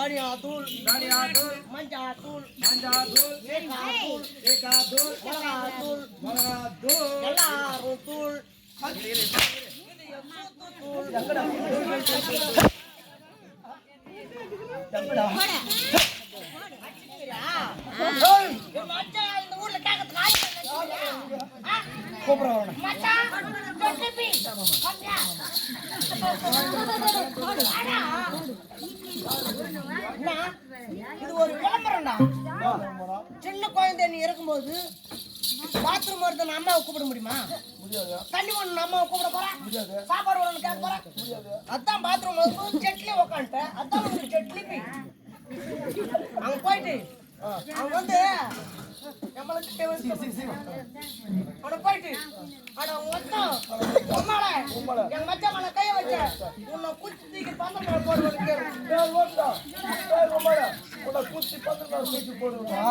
தலையா இது ஒரு விளம்பரம்டா. சின்ன குழந்தை நீ இருக்கும்போது பாத்ரூம் வருது அம்மாவை கூப்பிட முடியுமா? தண்ணி ஒண்ணு அம்மாவை கூப்பிட போறேன், சாப்பாடு ஒண்ணு கேட்க போறேன். அதான் பாத்ரூம் வந்து செட்லி உக்காந்துட்டேன். அதான் உங்களுக்கு செட்லி அங்க போயிட்டு அவங்க வந்து நம்மளுக்கு போயிட்டு எங்க மச்சான் மேல கைய வச்ச உன்னை குச்சி தூக்கி பந்தல் போடுவது குச்சி பந்தல் தூக்கி போடுவா.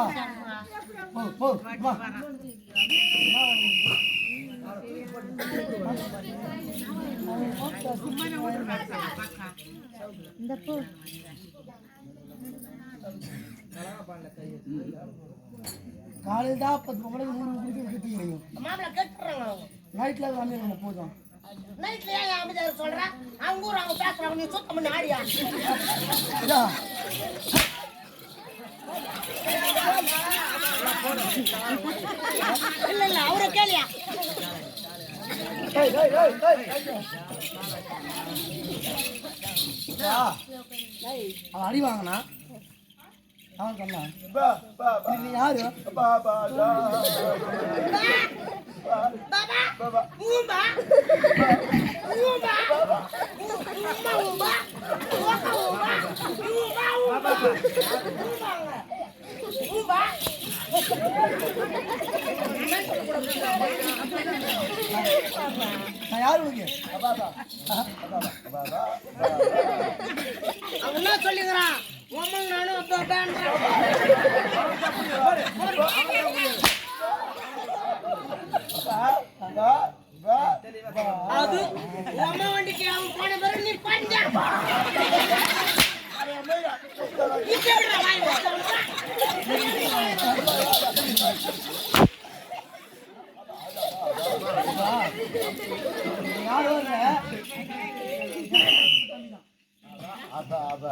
காலையில் தான் 10 மணிக்கு 3 மணிக்கு கட்டிக்கிறீங்க. மாமலை கேட்டுறாங்க. நைட்ல வந்து நம்ம போதும். நைட்ல ஏன் அமைதியா சொல்ற? அவங்க ஊர் அவங்க பேசுறாங்க, நீ சுத்தம் பண்ணி ஆடியா? இல்ல இல்ல அவரை கேளியா? அடி வாங்கினா அவன் சொன்னான் நீ யாரு? யாரு அவன் என்ன சொல்லிக்கிறான் நானும் அது அம்மா வண்டிக்கு அவன் போன பிறகு நீ பஞ்சா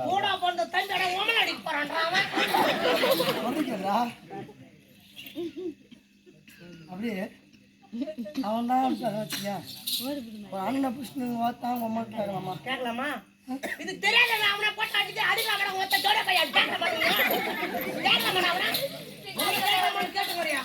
கூட போன தண்டனை ஓமன் அடிக்க போறான்டா அப்படியே அவன் தான் அண்ணன் புஷ்ணு ஓத்தான் அம்மா கேட்கலாமா கேட்கலாமா இது தெரியாத அவனை போட்டு அடிச்சு அடிக்கலாம் ஒத்த ஜோட கையா கேட்க மாட்டீங்க கேட்க முடியா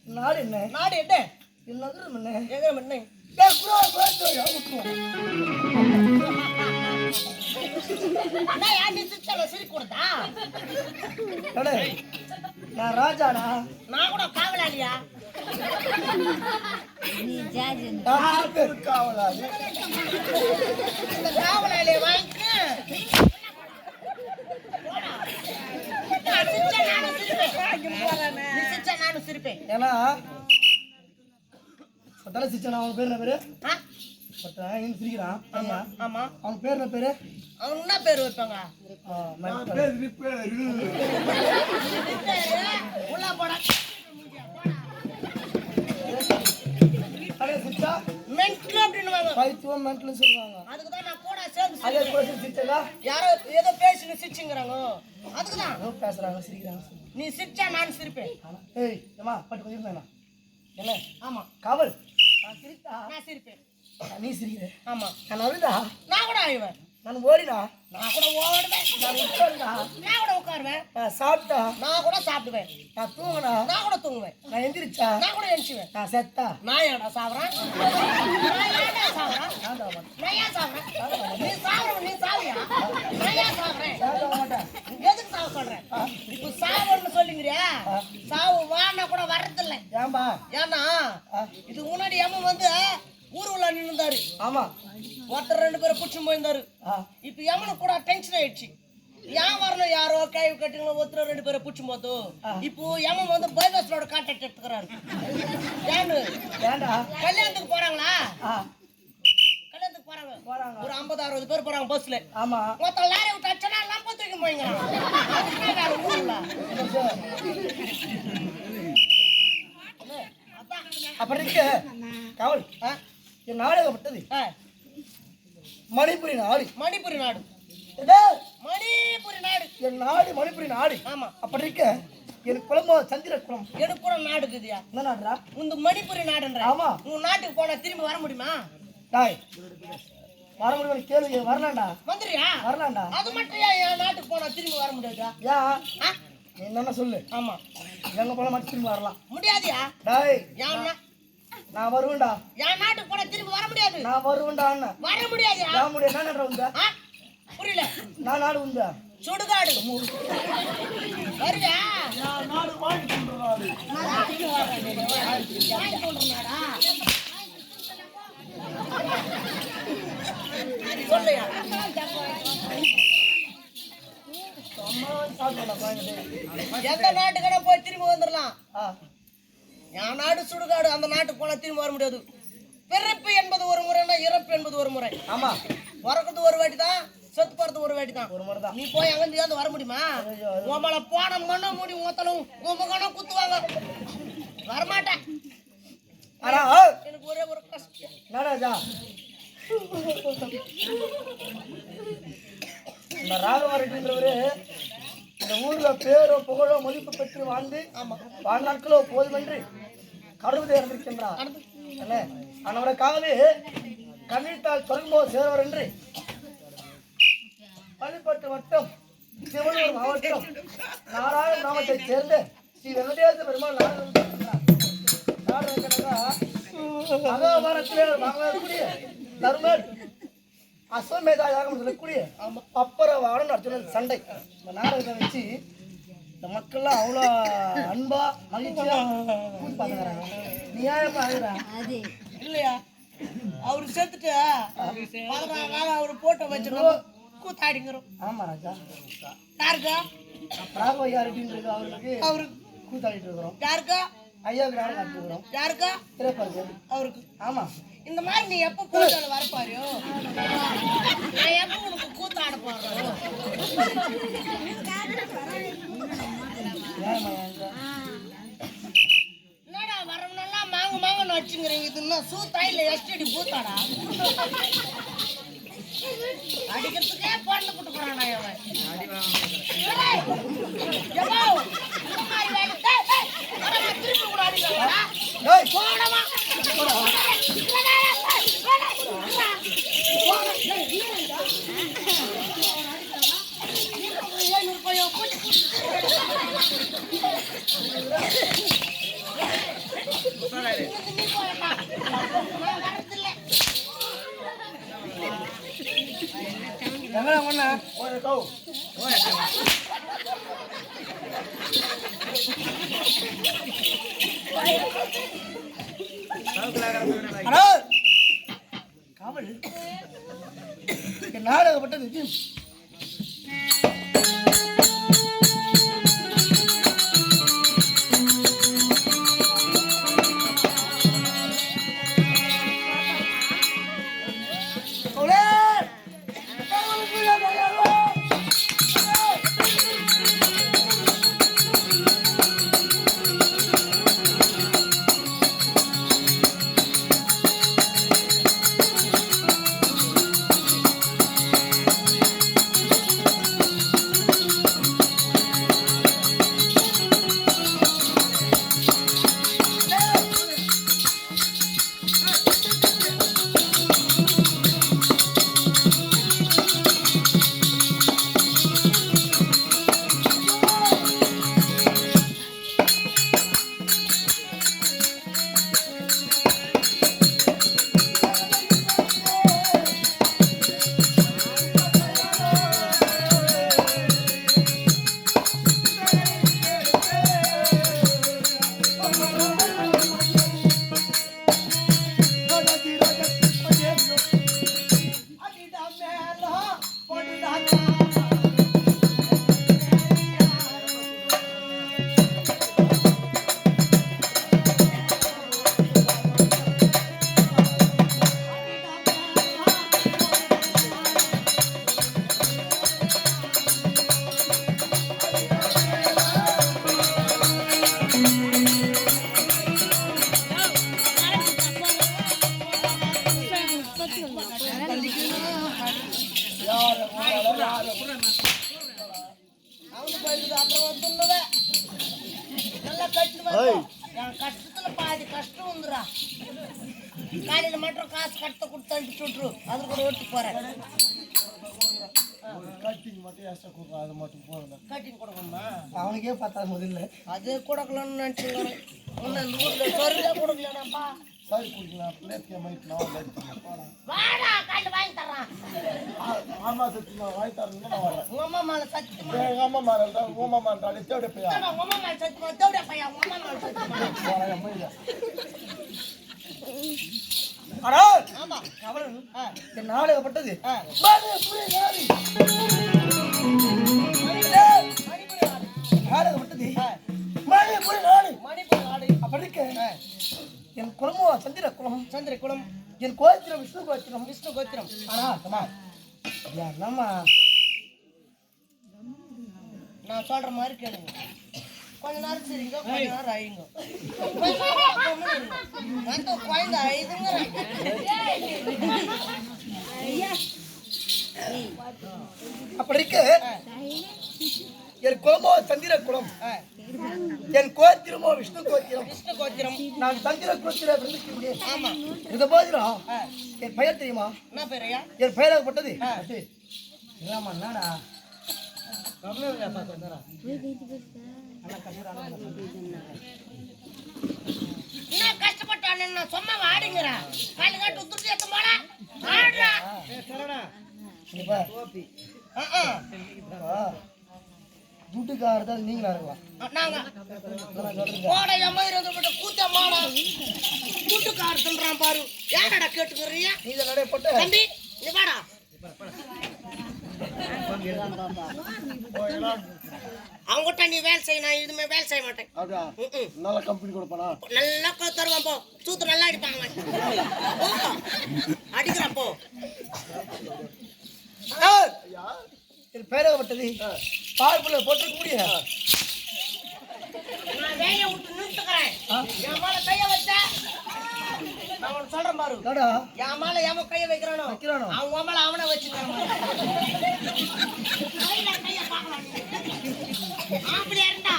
நாடு என்ன நாடு என்ன நகரம் என்ன நகரம் என்ன நான் ராஜாடா நான் கூட காவலாளியா காவலாளி காவலாளியை வாங்கிட்டு நானும் சிரிப்பேன் ஏன்னா சிரிச்சான் அவன் பேர் என்ன பேரு சிரிக்கிறான் ஆமா ஆமா அவன் பேர் என்ன பேரு அவன் என்ன பேர் வைப்பாங்க உள்ள போட பைத்துவம் மென்டல் சொல்லுவாங்க அதுக்குதான் நான் கூட சேர்ந்து யாரோ ஏதோ பேசி சிரிச்சுங்கிறாங்க அதுக்குதான் பேசுறாங்க சிரிக்கிறாங்க நீ சிரிச்சா நான் சிரிப்பேன் ஏய் அம்மா பட்டு கொஞ்சம் என்ன ஆமா காவல் நான் சிரித்தா நான் சிரிப்பேன் நீ சிரிக்கிற ஆமா நான் அழுதா நான் கூட ஆயிடுவேன் நான் ஓடிடா நான் கூட ஓடுவேன் நான் உட்கார்ந்தா நான் கூட உட்காருவேன் நான் சாப்பிட்டா நான் கூட சாப்பிடுவேன் நான் தூங்கினா நான் கூட தூங்குவேன் நான் எந்திரிச்சா நான் கூட எந்திரிச்சுவேன் நான் செத்தா நான் ஏன்டா சாப்பிட்றேன் நான் ஏன் சாப்பிட்றேன் நீ சாப்பிட நீ சாவியா நான் ஏன் சாப்பிட்றேன் மாட்டேன் எதுக்கு சாவு சொல்றேன் இப்போ சாவுன்னு சொல்லுங்கிறியா சாவு வானா கூட வர்றதில்லை ஏன்பா ஏன்னா இதுக்கு முன்னாடி ஏமா வந்து ஊருல நின்னுந்தாரு ஆமா ஒருத்தர் 2 பேரை புடிச்சு போயிருந்தாரு இப்ப எமனு கூட டென்ஷன் ஆயிடுச்சு ஏன் வரணும் யாரோ கை கட்டுங்களோ ஒருத்தர் 2 பேரை புடிச்சு போது இப்போ எமன் வந்து பைபாஸ்லோட கான்டாக்ட் எடுத்துக்கிறாரு ஏன்னு ஏண்டா கல்யாணத்துக்கு போறாங்களா கல்யாணத்துக்கு போறாங்க ஒரு 50-60 பேர் போறாங்க பஸ்ல ஆமா மொத்தம் லாரி விட்டு அச்சனா லம்ப தூக்கி போயிங்க அப்படி இருக்கு காவல் என் நாடகப்பட்டது மணிப்புரி நாடு மணிப்புரி நாடு மணிப்புரி நாடு என் நாடு மணிப்புரி நாடு ஆமா அப்படி இருக்க எனக்கு குளமோ சந்திர குளம் எனக்கு கூட நாடு இருக்குதியா என்ன நாடுடா உங்க மணிப்புரி நாடுன்ற ஆமா உன் நாட்டுக்கு போனா திரும்பி வர முடியுமா டாய் வர முடியும் கேளு வரலாம்டா வந்துறியா வரலாம்டா அது மட்டும் என் நாட்டுக்கு போனா திரும்பி வர முடியாதா ஏன் என்னன்னா சொல்லு ஆமா எங்க போனா மட்டும் திரும்பி வரலாம் முடியாதியா டாய் ஏன்னா நான் வருவேன்டா என் நாட்டுக்கு போனா திரும்பி வர முடியாது நான் வருவேன்டா வர முடியாது நான் முடியாது என்ன நடற உங்க புரியல நான் நாடு உங்க சுடுகாடு வருவியா நான் நாடு வாங்கி கொண்டுறாரு வாங்கி கொண்டுறாடா சொல்லையா எந்த நாட்டுக்கான போய் திரும்பி வந்துடலாம். என் நாடு சுடுகாடு, அந்த நாட்டுக்கு போனா திரும்பி வர முடியாது. பிறப்பு என்பது ஒரு முறைன்னா இறப்பு என்பது ஒரு முறை. ஆமா, பிறக்கிறது ஒரு வாட்டி தான், செத்து போறது ஒரு வாட்டி தான். ஒரு முறை தான். நீ போய் அங்கிருந்து வர முடியுமா? உங்களை போன மண்ண மூடி மொத்தலும் உங்க குத்துவாங்க. வரமாட்டேன். எனக்கு ஒரே ஒரு கஷ்டம். நடராஜா, இந்த ராகவரன்றவரு இந்த ஊர்ல பேரோ புகழோ மதிப்பு பெற்று வாழ்ந்து வாழ்நாட்களோ போதுமென்று கடவுளை இறந்திருக்கின்றார். அவனுக்காகவே கண்ணீட்டால் தொடங்கும்போது சேர்வர் என்று பள்ளிப்பட்டு வட்டம் திருவள்ளூர் மாவட்டம் நாராயண கிராமத்தைச் சேர்ந்த ஸ்ரீ வெங்கடேச பெருமாள் மகாபாரத்திலே வாங்கக்கூடிய தர்மர் அஸ்வமேதா யாகம் சொல்லக்கூடிய அப்பரவாடன் அர்ஜுனன் சண்டை. இந்த நாடகத்தை வச்சு இந்த மக்கள்லாம் அவ்வளோ அன்பா மகிழ்ச்சியா பார்த்துக்கிறாங்க. நியாயமா ஆகுறாங்க இல்லையா? அவரு சேர்த்துட்டு அவரு போட்டோ வச்சிருக்கோம் கூத்தாடிங்கிறோம். ஆமா ராஜா, யாருக்கா? ராகவ யாருன்றது அவருக்கு அவரு கூத்தாடிட்டு இருக்கிறோம். யாருக்கா? ஐயாவுக்கு நாடகம் காட்டிருக்கிறோம். யாருக்கா? திரைப்படம் அவருக்கு. ஆமா, இந்த மாதிரி நீ எப்ப கூத்தாட வரப்பாரியோ, நான் எப்ப உனக்கு கூத்தாட போறோம். என்னடா வரவனெல்லாம் மாங்கன்னு வச்சுங்கிறீங்க. இது இன்னும் சூத்தா இல்ல எஸ்டிடி கூத்தாடா? அடிக்கிறதுக்கே பொண்ணு கூட்டு போறானா இவன். திருப்பி கூட அடிக்கிறா போடமா. காவல் நாடகப்பட்டது. கஷ்டத்துல பாதி கஷ்டம் வந்துடா. காலையில மட்டும் காசு கட்ட கொடுத்து சுட்டுரு, அது கூட ஓட்டு போறேன். கட்டிங் கொடுக்கணுமா? அவனுக்கே பார்த்தா முதல்ல அது கொடுக்கலன்னு நினைச்சுக்கிறேன். ஊர்ல கொடுக்கலப்பா. சரி குடிக்கலாம், பிளேட் வாடா காட்டு வாங்கி தர்றான். ஆமா சத்தி நான் வாங்கி தரேன். உங்க அம்மா மேல சத்தியமா எங்க அம்மா மேல உங்க அம்மா மேல தேவடைய பையா. உங்க அம்மா மேல சத்தியமா தேவடைய பையா. உங்க அம்மா மேல சத்தியமா. ஆமா கவலன் இந்த நாடகப்பட்டது. சந்திர குலம். சந்திர குலம். என் கோத்திரம் விஷ்ணு கோத்திரம். விஷ்ணு கோத்திரம். ஆனா அம்மா என்னம்மா நான் சொல்ற மாதிரி கேளுங்க. கொஞ்ச நேரம் சரிங்க, கொஞ்ச நேரம் ஐயுங்க. அந்த குழந்தை ஐதுங்கிறேன். அப்படி இருக்கு. என் கோமோ சந்திர குலம். என் கோத்திரமோ விஷ்ணு கோத்திரம். விஷ்ணு கோத்திரம். நான் சந்திர குலத்தில பிறந்திருக்கிறேன். ஆமா. இந்த போதிலும் என் பெயர் தெரியுமா? என்ன பேரையா? என் பெயராகப்பட்டது இல்லாம என்னடா என்ன கஷ்டப்பட்டானு நான் சொன்ன வாடுங்கிறேன். காலு காட்டு உத்துட்டு எத்த போல ஆடுறா. துட்டுக்காரதான் நீங்களா இருக்கலாம். நாங்க கோடை அம்மாயிரம் கூத்தம்மாடா துட்டுக்காரத்துன்றான் பாரு. ஏடா கேட்டுக்கிறீங்க? நீ இதை நடை போட்டு தம்பி நீ வாடா. அவங்ககிட்ட நீ வேலை செய்ய, நான் இதுமே வேலை செய்ய மாட்டேன். நல்ல கம்பெனி கொடுப்பானா? நல்லா தருவான் போ. சூத்து நல்லா அடிப்பாங்க. அடிக்கிறான் போ. என் பெயராகப்பட்டது பார்ப்புல போட்டிருக்க முடியும். நான் வேலையை விட்டு நிறுத்துக்கிறேன். என் மேல கைய வச்ச நான் உனக்கு சொல்றேன் பாரு. என் மேல எவன் கைய வைக்கிறானோ அவன் மேல அவனை வச்சுக்கிறான். அப்படியா இருந்தா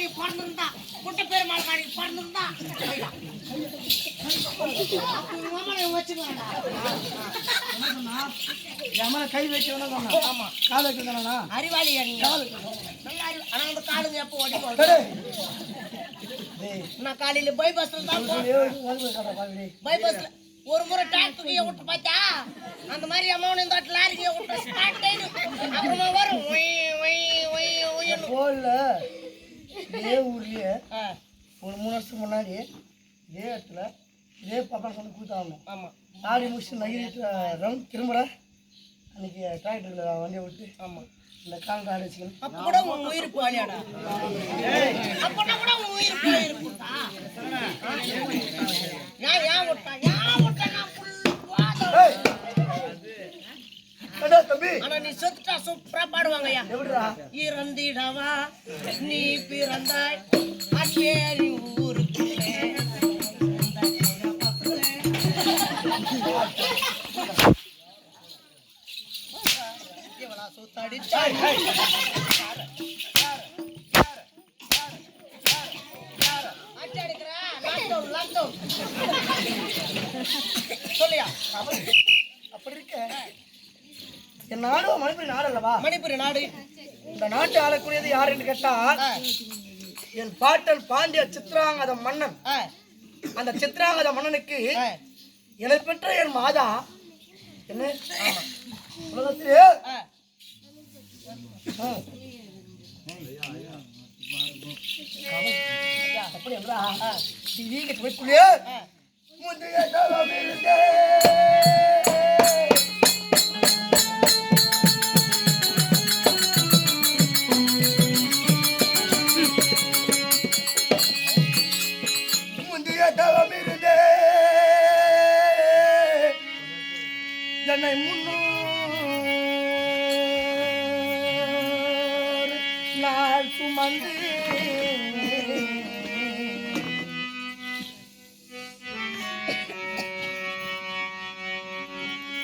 நீ பிறந்திருந்தா குட்ட பேர் மேல காடி பிறந்திருந்தா வச்சுக்கலாம்டா. கை வைக்கணும். ஆமா கால் வைக்கணும். அறிவாளியா நீங்க? ஆனா அந்த காலுங்க எப்போ ஓடி போகுது? நான் காலையில பைபாஸ்ல தான் பைபாஸ்ல ஒரு முறை டிராக்டர் விட்டு பார்த்தா அந்த மாதிரி அம்மாவும் இந்த லாரிக்கு விட்டு ஸ்டார்ட் ஆயிடு. அப்புறமா வரும் போல இதே ஊர்லயே ஒரு 3 வருஷத்துக்கு முன்னாடி இதே இடத்துல இதே பக்கம் சொல்லி கொடுத்தாங்க. ஆமா ஆடி முடிச்சு நகிரிட்டு ரவுண்ட் திரும்புற அன்னைக்கு டிராக்டர்ல வண்டியை விட்டு ஆமா இந்த கால் ஆடி வச்சுக்கணும். அப்ப கூட உன் உயிர் போலியாடா? அப்பனா கூட உன் உயிர் போயிருக்குடா. ஏன் விட்டா நான் தம்பி ஆனா நீ செத்துட்டா சூப்பரா பாடுவாங்கய்யா. எப்படிடா? இறந்திடவா நீ பிறந்தாய் அச்சேரி ஊருக்குள்ளே இவளா சுத்தடிச்சா அடிக்கிறா லாக்டவுன் சொல்லியா? அப்படி இருக்க என் நாடு மணிப்புரி நாடு அல்லவா? மணிப்புரி நாடு. இந்த நாட்டை ஆளக்கூடியது யார் என்று கேட்டால் என் பாட்டன் பாண்டிய சித்ராங்கத மன்னன். அந்த சித்ராங்கத மன்னனுக்கு என்னை பெற்ற என் மாதா என்ன உலகத்திலே அப்படி என்றா நீங்க போய்க்குள்ளே முந்தைய காலமிருந்தே என்னை 300 நாள் சுமந்து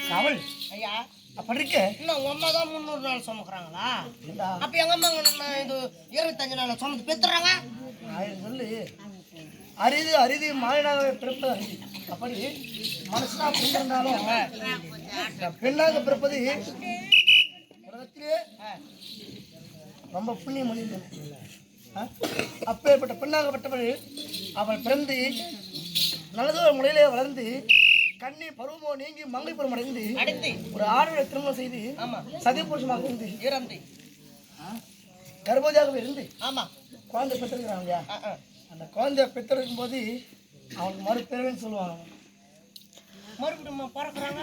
காவல் ஐயா அப்படி இருக்க இன்னும் உங்க அம்மா தான் 300 நாள் சுமக்குறாங்களா? அப்ப எங்க அம்மா இது 25 நாள் சுமந்து பெத்துறாங்க. சொல்லு அரிது அரிது மாநிலாகவே பிறப்பது அரிது. அப்படி மனசுனா பிறந்திருந்தாலும் பெண்ணாக பிறப்பது உலகத்திலே ரொம்ப புண்ணிய மனிதன். அப்பேற்பட்ட பெண்ணாகப்பட்டவள் அவள் பிறந்து நல்லதொரு முறையிலே வளர்ந்து கண்ணி பருவமோ நீங்கி மங்கை பருவம் அடைந்து ஒரு ஆடலை திருமணம் செய்து சதி புருஷமாக இருந்து கர்ப்பவதியாக இருந்து குழந்தை பெற்றிருக்கிறாங்க. அந்த குழந்தைய பெற்றெடுக்கும் போது அவனுக்கு மறுபிறவின்னு சொல்லுவாங்க. மறுபடியும் பிறக்கிறாங்க.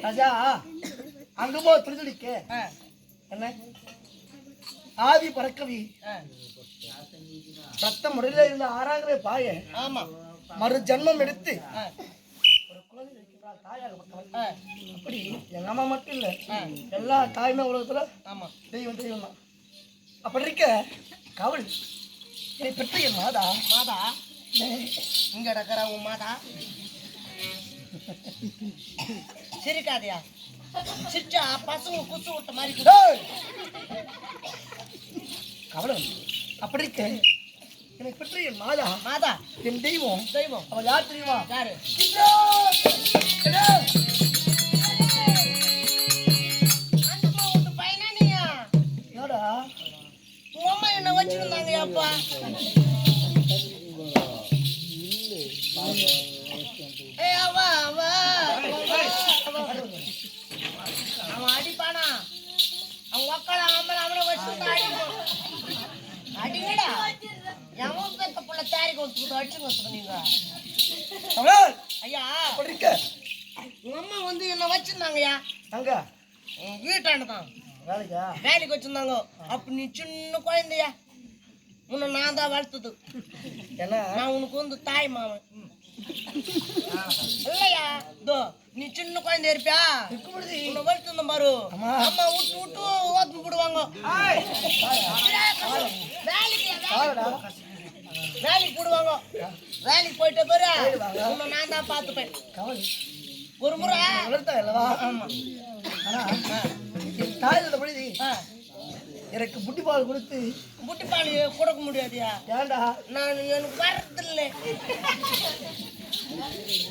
ராஜா அங்குமோ துடிதுடிக்க என்ன ஆதி பறக்கவி ரத்த முறையில இருந்த ஆறாங்கிற பாய ஆமா மறு ஜென்மம் எடுத்து ஆ, ஒரு குழந்தை இருக்கின்றாள் தாயாக மக்கள். ஆ, அப்படி எங்க அம்மா மட்டும் இல்ல எல்லா தாயுமே உலகத்துல ஆமா தெய்வம் தெய்வம் தான். அப்படி இருக்க கவல் என்னை பெற்ற என் மாதா மாதா இங்க இருக்கிற உன் மாதா சிரிக்காதியா சிரிச்சா பசங்க குசு விட்ட மாதிரி குசு. ஏய்! கவலம் அப்படி இருக்க என்னை பெற்ற என் மாதா மாதா என் தெய்வம் தெய்வம் அவள் யார் தெரியுமா? யாரு அந்தம்மா விட்டு பையனா நீயா யாரா? உன் அம்மா என்ன வச்சிருந்தாங்க அப்பா ஏய் அவா அவா அவன் அடிப்பானா அவன் ஒக்கால அவனை வச்சு அடிங்கடா எவன் பெத்த புள்ள தாரி கொடுத்துக்கிட்டு அடிச்சுங்க வச்சுக்கோ நீங்க கவல் ஐயா அப்படி இருக்க உங்க அம்மா வந்து என்ன வச்சிருந்தாங்கய்யா அங்க வீட்டாண்டு தான் வேலைக்கா? வேலைக்கு வச்சிருந்தாங்க அப்ப நீ சின்ன குழந்தையா உன்னை நான் தான் வளர்த்தது ஏன்னா நான் உனக்கு வந்து தாய் மாமன் இல்லையா இதோ நீ சின்ன குழந்தை இருப்பியா உன்னை வளர்த்து பாரு ஆமா. அம்மா விட்டு விட்டு ஓத்து போடுவாங்க பாருடா. வேலைக்கு போடுவாங்க வேலைக்கு போயிட்ட பாரு உன்னை நான் தான் பார்த்துப்பேன் கவல் ஒரு முறை வளர்த்தா அல்லவா? ஆமா ஆனா என் தாய் பொழுது ஆ, எனக்கு புட்டி பால் கொடுத்து புட்டி பால் கொடுக்க முடியாதியா ஏன்டா நான் எனக்கு வரதில்லை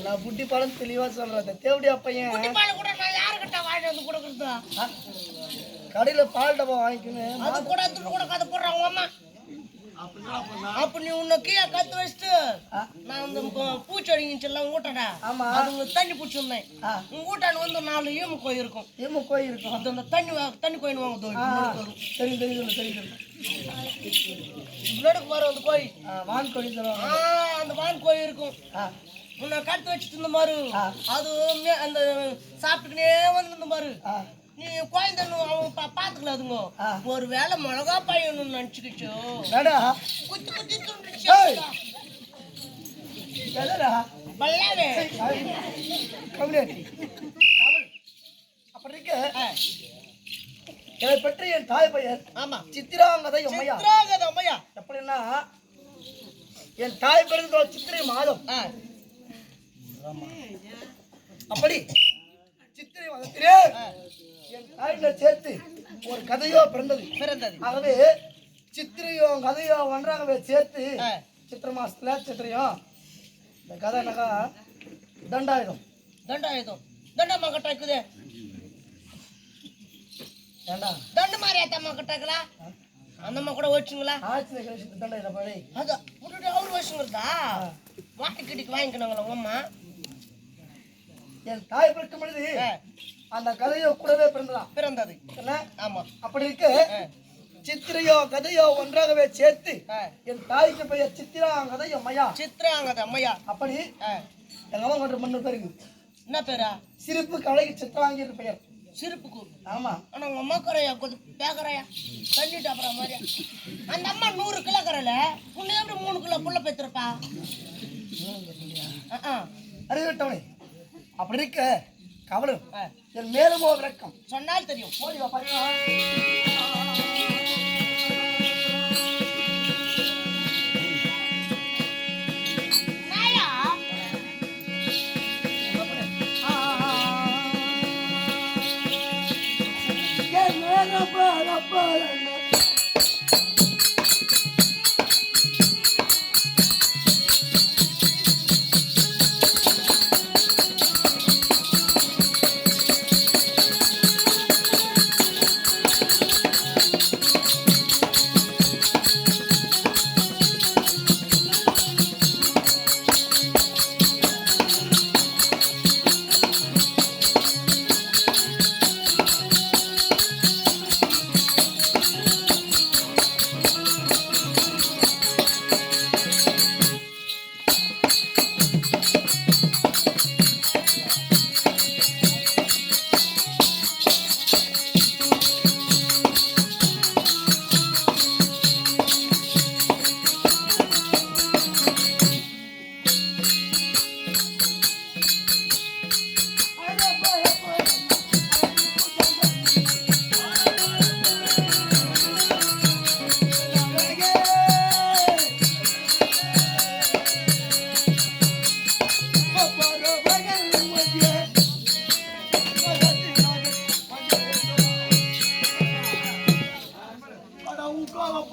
நான் புட்டி பாலம் தெளிவா சொல்றேன். தேவடியா பையன் புட்டி பால் கூட நான் யாருக்கிட்ட வாங்கிட்டு வந்து கொடுக்குறதா கடையில பால் டப்பா வாங்கிக்கணும். அது கூட துட்டு கூட கதை போடுறாங்க அம்மா அப்ப நீ உன்னை கீழே கத்து வச்சுட்டு நான் வந்து பூச்செடிங்கெல்லாம் ஊட்டடா ஆமா. அதுங்க தண்ணி பிடிச்சிருந்தேன் ஆ. உங்க ஊட்டாண்டு வந்து 4 ஈமு கோயில் இருக்கும் ஏமா கோயில் இருக்கும். அது அந்த தண்ணி கோயில் வாங்க தெரியும் தெரியும் தெரியும். முன்னாடி வரும் அந்த கோயில் வான் கோயில் தருவாங்க. அந்த வான் கோயில் இருக்கும் உன்னை கத்து வச்சுட்டு இருந்த மாதிரி அது அந்த சாப்பிட்டுக்கினே வந்து இருந்த மாதிரி நீ குழந்தை அவன் பாத்துக்கல அதுங்க ஒரு வேளை மிளகா பையன்னு நினைச்சுக்கிச்சோ வேடா குத்தி குத்தி துண்டுச்சு எதடா பல்லாவே கவிஞர் கவல் அப்படி இருக்க என்னை பெற்ற என் தாய் பெயர் ஆமா சித்திராங்கதை அம்மையா. சித்ராங்கதை அம்மையா எப்படின்னா என் தாய் பிறந்த சித்திரை மாதம் அப்படி சித்திரை மாதத்திலே என் தாயில சேர்த்து ஒரு கதையோ பிறந்தது. ஆகவே சித்திரையோ கதையோ ஒன்றாகவே சேர்த்து சித்திரை மாசத்துல சித்திரையும் இந்த கதை நகா தண்டாயுதம் தண்டம்மா கிட்ட இருக்குது ஏண்டா தண்டு மாதிரி அத்தம்மா கிட்டங்களா அந்தம்மா கூட வச்சுங்களா ஆட்சி தண்டாயுதம் பழி அதான் முன்னாடி அவரு வச்சுங்கிறதா வாட்டிக்கிட்டிக்கு வாங்கிக்கணுங்களா உங்க அம்மா என் தாய் பிறக்கும் பொழுது அந்த கதையோ கூடவே பிறந்தது என்ன? ஆமா அப்படி இருக்கு சித்திரையோ கதையோ ஒன்றாகவே சேர்த்து என் தாய்க்கு பெயர் சித்திராங்கதை அம்மையா. சித்ராங்கதை அம்மையா அப்படி எங்க அம்மா கொண்டு மண்ணு பேருக்கு என்ன பேரா சிரிப்பு கலைக்கு சித்திராங்கி பெயர். சிரிப்புக்கு ஆமா ஆனா உங்க அம்மா கரையா கொஞ்சம் பேக்கறையா தண்ணிட்டு அப்புறம் மாதிரியா அந்த அம்மா 100 கிலோ கரையில உன்னை எப்படி 3 கிலோ புள்ள பெற்றிருப்பா அறிவிட்டவனே அப்படி இருக்க கவலும் என் மேலுமோ விளக்கம் சொன்னால் தெரியும் ஓடி வா பாருங்க. நாயா என் மேல பாரு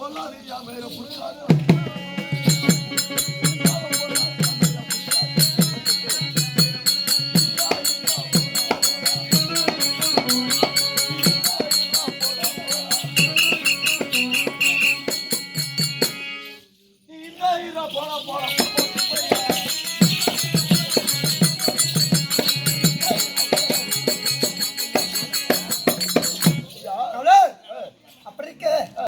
சொல்லாதீங்க மேல புரியாது